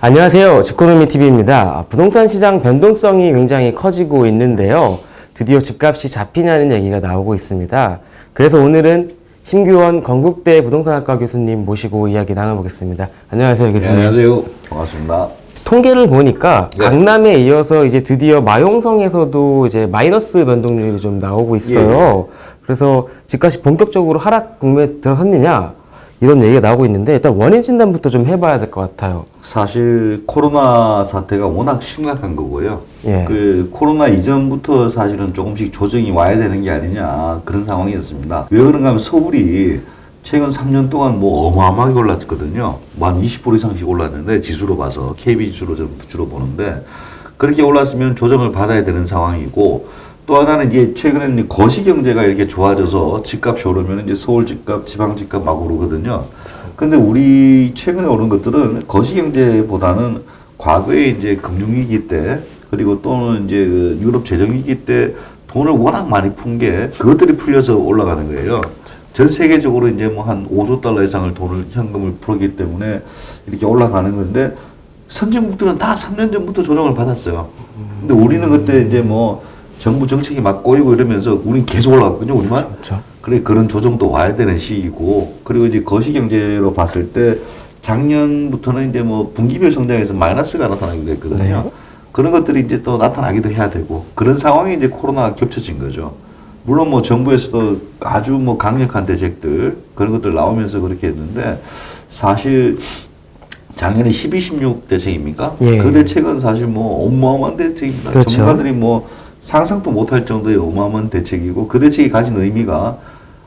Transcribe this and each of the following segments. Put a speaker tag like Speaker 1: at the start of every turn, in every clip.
Speaker 1: 안녕하세요. 집코노미TV입니다. 부동산 시장 변동성이 굉장히 커지고 있는데요. 드디어 집값이 잡히냐는 얘기가 나오고 있습니다. 그래서 오늘은 심규원 건국대 부동산학과 교수님 모시고 이야기 나눠보겠습니다. 안녕하세요, 교수님.
Speaker 2: 네, 안녕하세요. 반갑습니다.
Speaker 1: 통계를 보니까
Speaker 2: 네.
Speaker 1: 강남에 이어서 이제 드디어 마용성에서도 이제 마이너스 변동률이 좀 나오고 있어요. 그래서 집값이 본격적으로 하락 국면에 들어섰느냐 이런 얘기가 나오고 있는데 일단 원인 진단부터 좀 해봐야 될 것 같아요.
Speaker 2: 사실 코로나 사태가 워낙 심각한 거고요.
Speaker 1: 예.
Speaker 2: 그 코로나 이전부터 사실은 조금씩 조정이 와야 되는 게 아니냐 그런 상황이었습니다. 왜 그런가 하면 서울이 최근 3년 동안 뭐 어마어마하게 올랐거든요. 뭐 한 20% 이상씩 올랐는데 지수로 봐서 KB 지수로 주로 보는데 그렇게 올랐으면 조정을 받아야 되는 상황이고 또 하나는 이제 최근에는 거시 경제가 이렇게 좋아져서 집값이 오르면 이제 서울 집값, 지방 집값 막 오르거든요. 근데 우리 최근에 오른 것들은 거시 경제보다는 과거에 이제 금융위기 때 그리고 또는 이제 그 유럽 재정위기 때 돈을 워낙 많이 푼 게 그것들이 풀려서 올라가는 거예요. 전 세계적으로 이제 뭐 한 5조 달러 이상을 현금을 풀었기 때문에 이렇게 올라가는 건데 선진국들은 다 3년 전부터 조정을 받았어요. 근데 우리는 그때 이제 뭐 정부 정책이 막 꼬이고 이러면서 우린 계속 올라갔거든요, 우리만.
Speaker 1: 그렇죠.
Speaker 2: 그래, 그런 조정도 와야 되는 시기고, 그리고 이제 거시경제로 봤을 때 작년부터는 이제 뭐 분기별 성장에서 마이너스가 나타나기도 했거든요.
Speaker 1: 네.
Speaker 2: 그런 것들이 이제 또 나타나기도 해야 되고, 그런 상황에 이제 코로나가 겹쳐진 거죠. 물론 뭐 정부에서도 아주 뭐 강력한 대책들, 그런 것들 나오면서 그렇게 했는데, 사실 작년에 12, 16 대책입니까?
Speaker 1: 예.
Speaker 2: 그 대책은 사실 뭐 어마어마한 대책입니다.
Speaker 1: 그렇죠.
Speaker 2: 전문가들이 뭐 상상도 못할 정도의 어마어마한 대책이고 그 대책이 가진 의미가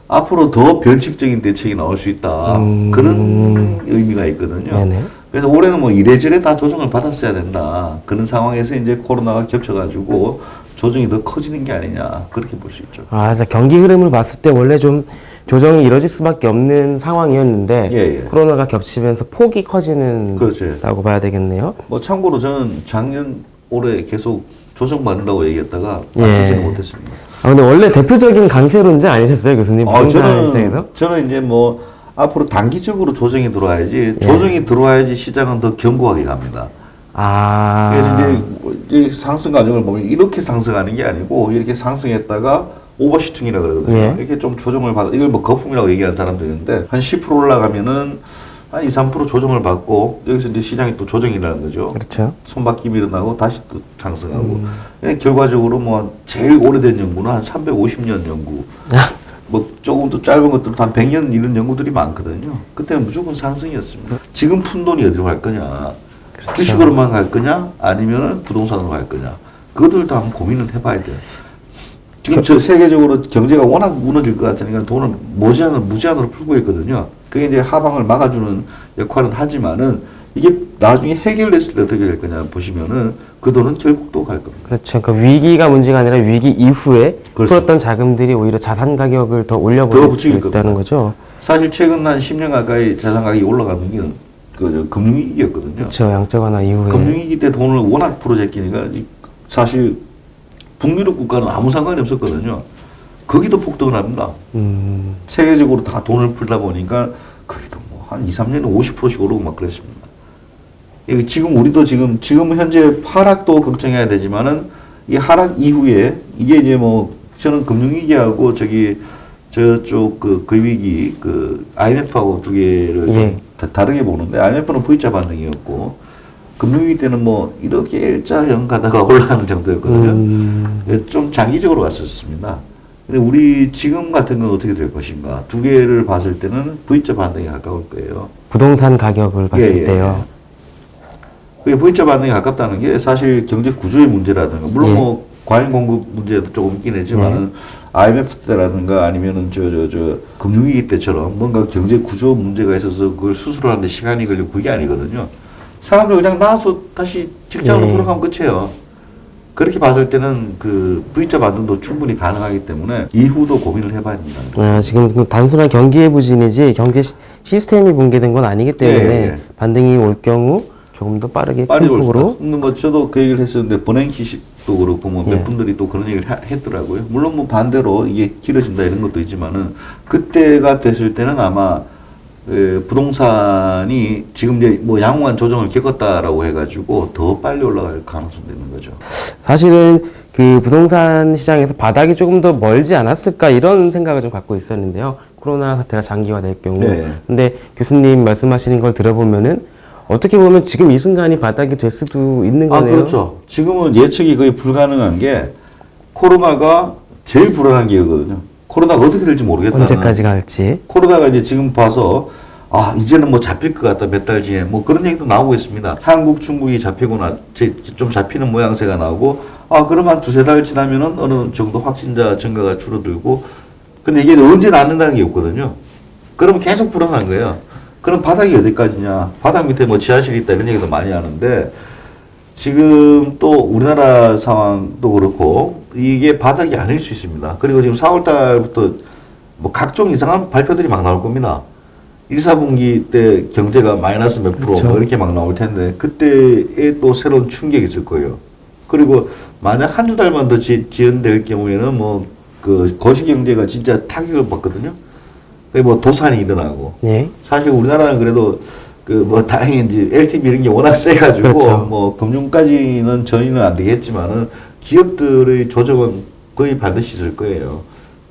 Speaker 2: 앞으로 더 변칙적인 대책이 나올 수 있다. 그런 의미가 있거든요.
Speaker 1: 네네.
Speaker 2: 그래서 올해는 뭐 이래저래 다 조정을 받았어야 된다. 그런 상황에서 이제 코로나가 겹쳐가지고 조정이 더 커지는 게 아니냐. 그렇게 볼 수 있죠.
Speaker 1: 아, 그래서 경기 흐름을 봤을 때 원래 좀 조정이 이뤄질 수밖에 없는 상황이었는데
Speaker 2: 예.
Speaker 1: 코로나가 겹치면서 폭이 커지는
Speaker 2: 그렇죠.
Speaker 1: 다고 봐야 되겠네요.
Speaker 2: 뭐 참고로 저는 작년 올해 계속 조정받는다고 얘기했다가
Speaker 1: 예.
Speaker 2: 맞추지는 못했습니다.
Speaker 1: 아, 근데 원래 대표적인 강세론자 아니셨어요, 교수님? 부동산 시장에서?
Speaker 2: 저는 이제 뭐 앞으로 단기적으로 조정이 들어와야지
Speaker 1: 예.
Speaker 2: 조정이 들어와야지 시장은 더 견고하게 갑니다.
Speaker 1: 아.
Speaker 2: 그래서 이제 상승 과정을 보면 이렇게 상승하는 게 아니고 이렇게 상승했다가 오버슈팅이라 그러거든요.
Speaker 1: 예.
Speaker 2: 이렇게 좀 조정을 받아 이걸 뭐 거품이라고 얘기하는 사람도 있는데 한 10% 올라가면은 한 2, 3% 조정을 받고 여기서 이제 시장이 또 조정이라는 거죠.
Speaker 1: 그렇죠.
Speaker 2: 손바뀜이 일어나고 다시 또 상승하고 결과적으로 뭐 제일 오래된 연구는 한 350년 연구 뭐 조금 더 짧은 것들은 한 100년 이런 연구들이 많거든요. 그때는 무조건 상승이었습니다. 지금 푼 돈이 어디로 갈 거냐?
Speaker 1: 그렇죠.
Speaker 2: 주식으로만 갈 거냐? 아니면 부동산으로 갈 거냐? 그것들도 한번 고민을 해봐야 돼요. 지금 저 세계적으로 경제가 워낙 무너질 것 같으니까 돈을 무제한으로 풀고 있거든요. 그게 이제 하방을 막아주는 역할은 하지만은 이게 나중에 해결됐을 때 어떻게 될 거냐 보시면은 그 돈은 결국 또 갈 겁니다.
Speaker 1: 그렇죠. 그러니까 위기가 문제가 아니라 위기 이후에
Speaker 2: 그렇죠.
Speaker 1: 풀었던 자금들이 오히려 자산 가격을 더 올려버릴 수 있다는 거죠.
Speaker 2: 사실 최근 한 10년 가까이 자산 가격이 올라가는 게 그 금융위기였거든요.
Speaker 1: 그렇죠. 양적 완화 이후에.
Speaker 2: 금융위기 때 돈을 워낙 풀어제끼니까 사실 북유럽 국가는 아무 상관이 없었거든요. 거기도 폭등을 합니다. 세계적으로 다 돈을 풀다 보니까 거기도 뭐 한 2, 3년에 50%씩 오르고 막 그랬습니다. 지금 우리도 지금 현재 하락도 걱정해야 되지만은 이 하락 이후에 이게 이제 뭐 저는 금융위기하고 저쪽 그 위기 그 IMF하고 두 개를
Speaker 1: 예.
Speaker 2: 다르게 보는데 IMF는 V자 반등이었고 금융위기 때는 뭐 이렇게 L자형 가다가 올라가는 정도였거든요. 좀 장기적으로 왔었습니다. 근데 우리 지금 같은 건 어떻게 될 것인가? 두 개를 봤을 때는 V자 반등에 가까울 거예요.
Speaker 1: 부동산 가격을 봤을 때요.
Speaker 2: 그게 V자 반등에 가깝다는 게 사실 경제 구조의 문제라든가 물론 뭐 과잉 공급 문제도 조금 있긴 했지만은 IMF 때라든가 아니면은 저 금융위기 때처럼 뭔가 경제 구조 문제가 있어서 그걸 수술하는데 시간이 걸리고 그게 아니거든요. 사람들 그냥 나와서 다시 직장으로 돌아가면 끝이에요. 그렇게 봤을 때는 그 V자 반등도 충분히 가능하기 때문에 이후도 고민을 해봐야 됩니다.
Speaker 1: 지금 단순한 경기의 부진이지 경제 시스템이 붕괴된 건 아니기 때문에 반등이 올 경우 조금 더 빠르게 큰 폭으로.
Speaker 2: 뭐 저도 그 얘기를 했었는데 버냉키도 그렇고 뭐 몇 분들이 또 그런 얘기를 했더라고요. 물론 뭐 반대로 이게 길어진다 이런 것도 있지만은 그때가 됐을 때는 아마 부동산이 지금 이제 뭐 양호한 조정을 겪었다라고 해가지고 더 빨리 올라갈 가능성도 있는 거죠.
Speaker 1: 사실은 그 부동산 시장에서 바닥이 조금 더 멀지 않았을까 이런 생각을 좀 갖고 있었는데요. 코로나 사태가 장기화될 경우.
Speaker 2: 네.
Speaker 1: 근데 교수님 말씀하시는 걸 들어보면은 어떻게 보면 지금 이 순간이 바닥이 될 수도 있는 거네요.
Speaker 2: 그렇죠. 지금은 예측이 거의 불가능한 게 코로나가 제일 불안한 기회거든요. 코로나가 어떻게 될지 모르겠다는.
Speaker 1: 언제까지 갈지.
Speaker 2: 코로나가 이제 지금 봐서 이제는 뭐 잡힐 것 같다 몇 달 뒤에 뭐 그런 얘기도 나오고 있습니다. 한국, 중국이 잡히거나 좀 잡히는 모양새가 나오고 그러면 한 두세 달 지나면은 어느 정도 확진자 증가가 줄어들고 근데 이게 언제 낫는다는 게 없거든요. 그러면 계속 불안한 거예요. 그럼 바닥이 어디까지냐? 바닥 밑에 뭐 지하실이 있다 이런 얘기도 많이 하는데 지금 또 우리나라 상황도 그렇고 이게 바닥이 아닐 수 있습니다. 그리고 지금 4월 달부터 뭐 각종 이상한 발표들이 막 나올 겁니다. 1, 4분기 때 경제가 마이너스 몇 프로
Speaker 1: 그렇죠.
Speaker 2: 뭐 이렇게 막 나올 텐데 그때에 또 새로운 충격이 있을 거예요. 그리고 만약 한두 달만 더 지연될 경우에는 뭐 그 거시경제가 진짜 타격을 받거든요. 뭐 도산이 일어나고.
Speaker 1: 예.
Speaker 2: 사실 우리나라는 그래도 그 뭐 다행히 이제 LTV 이런 게 워낙 세가지고
Speaker 1: 그렇죠.
Speaker 2: 뭐 금융까지는 전이는 안 되겠지만은 기업들의 조정은 거의 반드시 있을 거예요.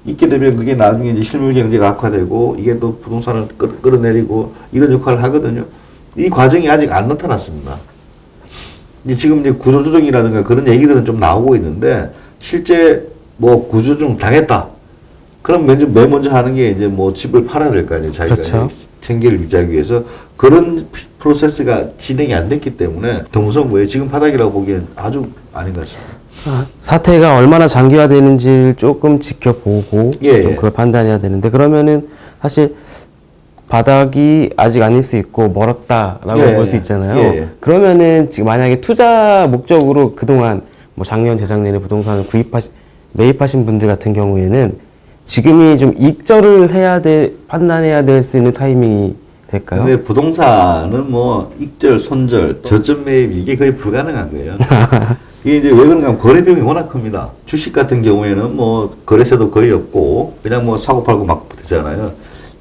Speaker 2: 있게 되면 그게 나중에 이제 실물 경제가 악화되고 이게 또 부동산을 끌어내리고 이런 역할을 하거든요. 이 과정이 아직 안 나타났습니다. 이제 지금 이제 구조조정이라든가 그런 얘기들은 좀 나오고 있는데 실제 뭐 구조조정 당했다. 그럼 맨 먼저 하는 게 이제 뭐 집을 팔아야 될 거 아니에요. 자기가
Speaker 1: 그렇죠.
Speaker 2: 생계를 유지하기 위해서 그런 프로세스가 진행이 안 됐기 때문에 더 무서운 거예요. 지금 바닥이라고 보기엔 아주 아닌 것 같습니다.
Speaker 1: 사태가 얼마나 장기화되는지를 조금 지켜보고
Speaker 2: 예,
Speaker 1: 좀
Speaker 2: 예.
Speaker 1: 그걸 판단해야 되는데 그러면은 사실 바닥이 아직 아닐 수 있고 멀었다라고
Speaker 2: 예,
Speaker 1: 볼 수
Speaker 2: 예.
Speaker 1: 있잖아요.
Speaker 2: 예, 예.
Speaker 1: 그러면은 지금 만약에 투자 목적으로 그동안 뭐 작년, 재작년에 부동산을 매입하신 분들 같은 경우에는 지금이 좀 익절을 판단해야 될 수 있는 타이밍이 될까요?
Speaker 2: 근데 부동산은 뭐 익절, 손절, 저점 매입 이게 거의 불가능한 거예요. 이게 이제 왜 그런가 하면 거래 비용이 워낙 큽니다. 주식 같은 경우에는 뭐 거래세도 거의 없고 그냥 뭐 사고 팔고 막 되잖아요.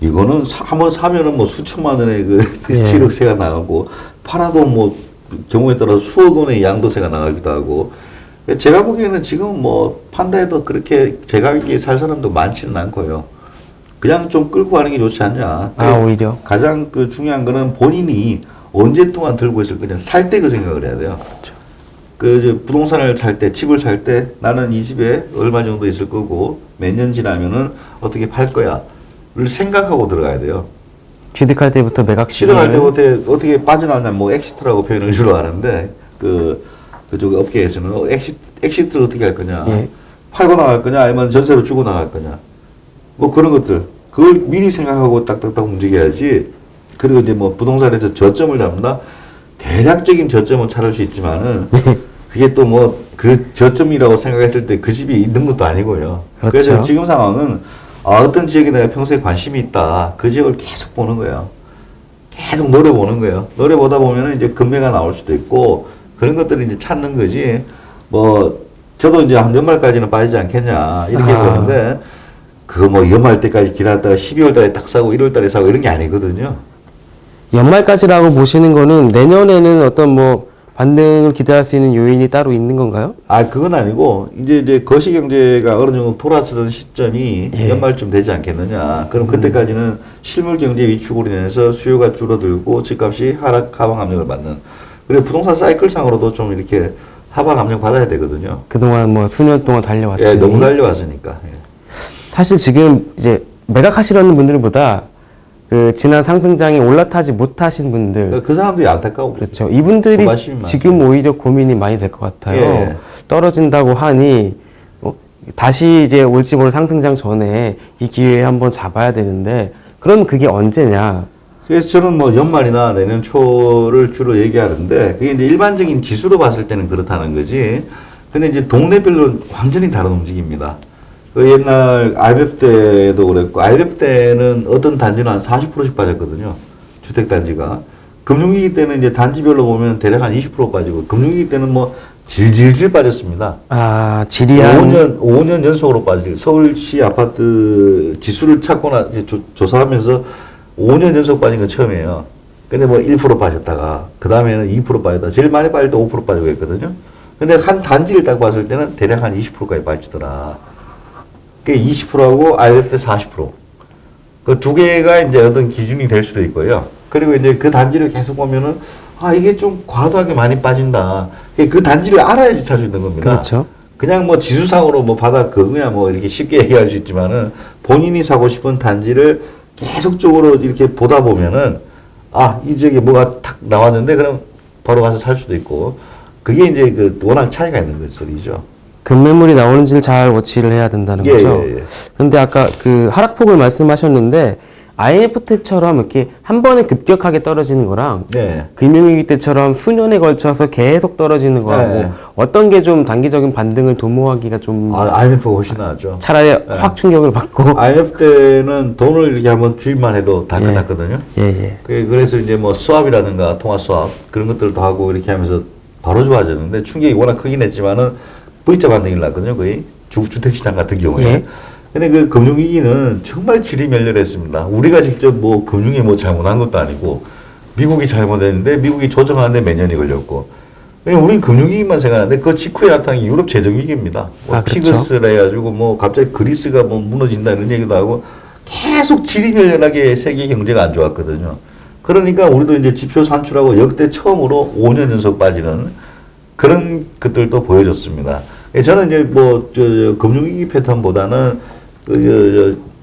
Speaker 2: 이거는 한번 사면은 뭐 수천만 원의 그
Speaker 1: 예.
Speaker 2: 취득세가 나가고 팔아도 뭐 경우에 따라 수억 원의 양도세가 나가기도 하고 제가 보기에는 지금 뭐 판다해도 그렇게 제 가격에 살 사람도 많지는 않고요. 그냥 좀 끌고 가는 게 좋지 않냐.
Speaker 1: 오히려.
Speaker 2: 가장 그 중요한 거는 본인이 언제 동안 들고 있을 거냐. 살 때 그 생각을 해야 돼요.
Speaker 1: 그렇죠.
Speaker 2: 그 이제 부동산을 살 때, 집을 살 때 나는 이 집에 얼마 정도 있을 거고 몇 년 지나면은 어떻게 팔 거야를 생각하고 들어가야 돼요.
Speaker 1: 취득할 때부터 매각
Speaker 2: 실행할
Speaker 1: 시기를
Speaker 2: 때부터 어떻게 빠져나오냐, 뭐 엑시트라고 표현을 주로 하는데 그쪽 업계에서는 엑시트를 어떻게 할 거냐,
Speaker 1: 예.
Speaker 2: 팔고 나갈 거냐, 아니면 전세로 주고 나갈 거냐, 뭐 그런 것들 그걸 미리 생각하고 딱딱딱 움직여야지. 그리고 이제 뭐 부동산에서 저점을 잡는다. 대략적인 저점은 찾을 수 있지만은 그게 또 뭐 그 저점이라고 생각했을 때 그 집이 있는 것도 아니고요.
Speaker 1: 그렇죠.
Speaker 2: 그래서 지금 상황은 어떤 지역에 내가 평소에 관심이 있다. 그 지역을 계속 보는 거예요. 계속 노려보는 거예요. 노려보다 보면은 이제 금매가 나올 수도 있고 그런 것들을 이제 찾는 거지. 뭐 저도 이제 한 연말까지는 빠지지 않겠냐 이렇게 되는데 그거 뭐 연말 때까지 기다렸다가 12월 달에 딱 사고 1월 달에 사고 이런 게 아니거든요.
Speaker 1: 연말까지라고 보시는 거는 내년에는 어떤 뭐 반등을 기대할 수 있는 요인이 따로 있는 건가요?
Speaker 2: 그건 아니고, 이제 거시경제가 어느 정도 돌아서던 시점이
Speaker 1: 예.
Speaker 2: 연말쯤 되지 않겠느냐. 그럼 그때까지는 실물 경제 위축으로 인해서 수요가 줄어들고 집값이 하방 압력을 받는. 그리고 부동산 사이클상으로도 좀 이렇게 하방 압력 받아야 되거든요.
Speaker 1: 그동안 뭐 수년 동안 달려왔어요.
Speaker 2: 예, 너무 달려왔으니까. 예.
Speaker 1: 사실 지금 이제 매각하시려는 분들보다 그 지난 상승장에 올라타지 못하신 분들
Speaker 2: 그 사람들이 안타까워.
Speaker 1: 그렇죠. 이분들이
Speaker 2: 조바심이
Speaker 1: 지금 오히려 고민이 많이 될 것 같아요.
Speaker 2: 예.
Speaker 1: 떨어진다고 하니 다시 이제 올지 모를 상승장 전에 이 기회에 한번 잡아야 되는데 그럼 그게 언제냐?
Speaker 2: 그래서 저는 뭐 연말이나 내년 초를 주로 얘기하는데 그게 이제 일반적인 지수로 봤을 때는 그렇다는 거지. 근데 이제 동네별로 완전히 다른 움직임입니다. 그 옛날 IMF 때도 그랬고, IMF 때는 어떤 단지는 한 40%씩 빠졌거든요. 주택단지가. 금융위기 때는 이제 단지별로 보면 대략 한 20% 빠지고, 금융위기 때는 뭐 질질질 빠졌습니다.
Speaker 1: 지리한
Speaker 2: 5년 연속으로 빠지고, 서울시 아파트 지수를 찾거나 조사하면서 5년 연속 빠진 건 처음이에요. 근데 뭐 1% 빠졌다가 그 다음에는 2% 빠졌다. 제일 많이 빠질 때 5% 빠지고 했거든요. 근데 한 단지를 딱 봤을 때는 대략 한 20%까지 빠지더라. 그게 20%하고 IMF 때 40%. 그 두 개가 이제 어떤 기준이 될 수도 있고요. 그리고 이제 그 단지를 계속 보면은 아 이게 좀 과도하게 많이 빠진다. 그 단지를 알아야지 찰 수 있는 겁니다.
Speaker 1: 그렇죠.
Speaker 2: 그냥 뭐 지수상으로 뭐 바닥 그거야 뭐 이렇게 쉽게 얘기할 수 있지만은 본인이 사고 싶은 단지를 계속적으로 이렇게 보다 보면은 아 이 저기 뭐가 탁 나왔는데 그럼 바로 가서 살 수도 있고 그게 이제 그 워낙 차이가 있는 것들이죠.
Speaker 1: 급매물이 나오는지를 잘 워치를 해야 된다는
Speaker 2: 예,
Speaker 1: 거죠.
Speaker 2: 예, 예.
Speaker 1: 그런데 아까 그 하락폭을 말씀하셨는데 IMF 때처럼 이렇게 한 번에 급격하게 떨어지는 거랑
Speaker 2: 네.
Speaker 1: 금융위기 때처럼 수년에 걸쳐서 계속 떨어지는 거하고
Speaker 2: 네.
Speaker 1: 어떤 게 좀 단기적인 반등을 도모하기가 좀
Speaker 2: IMF가 훨씬 나았죠.
Speaker 1: 차라리 확 충격을 받고
Speaker 2: IMF 때는 돈을 이렇게 한번 주입만 해도 다 끝났거든요.
Speaker 1: 예.
Speaker 2: 그래서 이제 뭐 수합이라든가 통화 수합 그런 것들도 하고 이렇게 하면서 바로 좋아졌는데 충격이 워낙 크긴 했지만은 V자 반등이 났거든요. 거의 주택시장 같은 경우에.
Speaker 1: 예.
Speaker 2: 근데 그 금융위기는 정말 질이 멸렬했습니다. 우리가 직접 뭐 금융이 뭐 잘못한 것도 아니고 미국이 잘못했는데 미국이 조정하는데 몇 년이 걸렸고 우리는 금융위기만 생각하는데 그 직후에 나타난 게 유럽 재정위기입니다. 뭐
Speaker 1: 그렇죠.
Speaker 2: 피그스라 해가지고 뭐 갑자기 그리스가 뭐 무너진다 이런 얘기도 하고 계속 질이 멸렬하게 세계 경제가 안 좋았거든요. 그러니까 우리도 이제 지표 산출하고 역대 처음으로 5년 연속 빠지는 그런 것들도 보여줬습니다. 저는 이제 뭐 금융위기 패턴보다는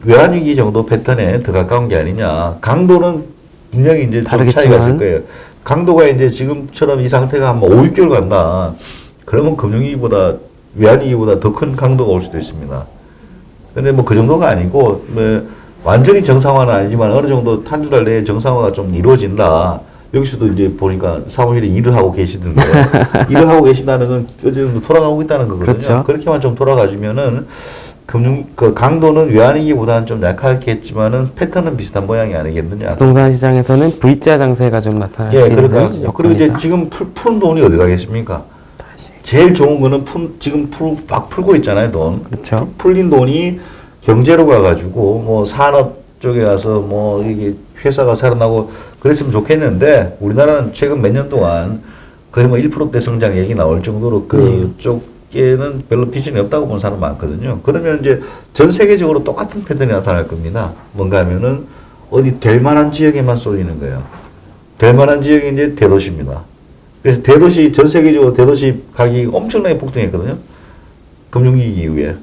Speaker 2: 외환위기 정도 패턴에 더 가까운 게 아니냐. 강도는 분명히 이제 좀 차이가 있을 거예요. 강도가 이제 지금처럼 이 상태가 한 5, 6개월 간다. 그러면 금융위기보다 외환위기보다 더 큰 강도가 올 수도 있습니다. 근데 뭐 그 정도가 아니고 뭐 완전히 정상화는 아니지만 어느 정도 한 두 달 내에 정상화가 좀 이루어진다. 여기서도 이제 보니까 사무실에 일을 하고 계시던데 일을 하고 계신다는 건 어느 정도 돌아가고 있다는 거거든요.
Speaker 1: 그렇죠.
Speaker 2: 그렇게만 좀 돌아가주면은 그 강도는 외환위기보다는 좀 약하겠지만은 패턴은 비슷한 모양이 아니겠느냐.
Speaker 1: 부동산 시장에서는 V자 장세가 좀 나타날 수 있는
Speaker 2: 그러니까 그리고 이제 지금 푸는 돈이 어디 가겠습니까? 제일 좋은 거는 지금 막 풀고 있잖아요, 돈.
Speaker 1: 그렇죠.
Speaker 2: 풀린 돈이 경제로 가가지고 뭐 산업 쪽에 가서 뭐 이게 회사가 살아나고 그랬으면 좋겠는데 우리나라는 최근 몇 년 동안 거의 뭐 1%대 성장 얘기 나올 정도로 그쪽에는 별로 비전이 없다고 보는 사람 많거든요. 그러면 이제 전 세계적으로 똑같은 패턴이 나타날 겁니다. 뭔가 하면은 어디 될 만한 지역에만 쏠리는 거예요. 될 만한 지역이 이제 대도시입니다. 그래서 대도시, 전 세계적으로 대도시 가격이 엄청나게 폭등했거든요. 금융위기 이후에.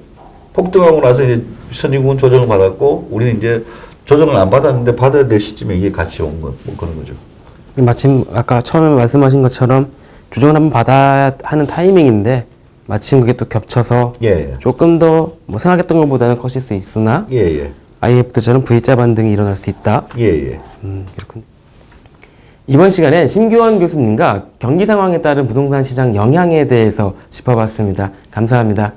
Speaker 2: 폭등하고 나서 이제 선진국은 조정을 받았고, 우리는 이제 조정을 안 받았는데 받아야 될 시점에 이게 같이 온 거, 뭐 그런 거죠.
Speaker 1: 마침 아까 처음에 말씀하신 것처럼 조정을 한번 받아야 하는 타이밍인데, 마침 그게 또 겹쳐서 조금 더 뭐 생각했던 것보다는 커질 수 있으나, IMF 때처럼 V자 반등이 일어날 수 있다. 그렇군요. 이번 시간엔 심규원 교수님과 경기 상황에 따른 부동산 시장 영향에 대해서 짚어봤습니다. 감사합니다.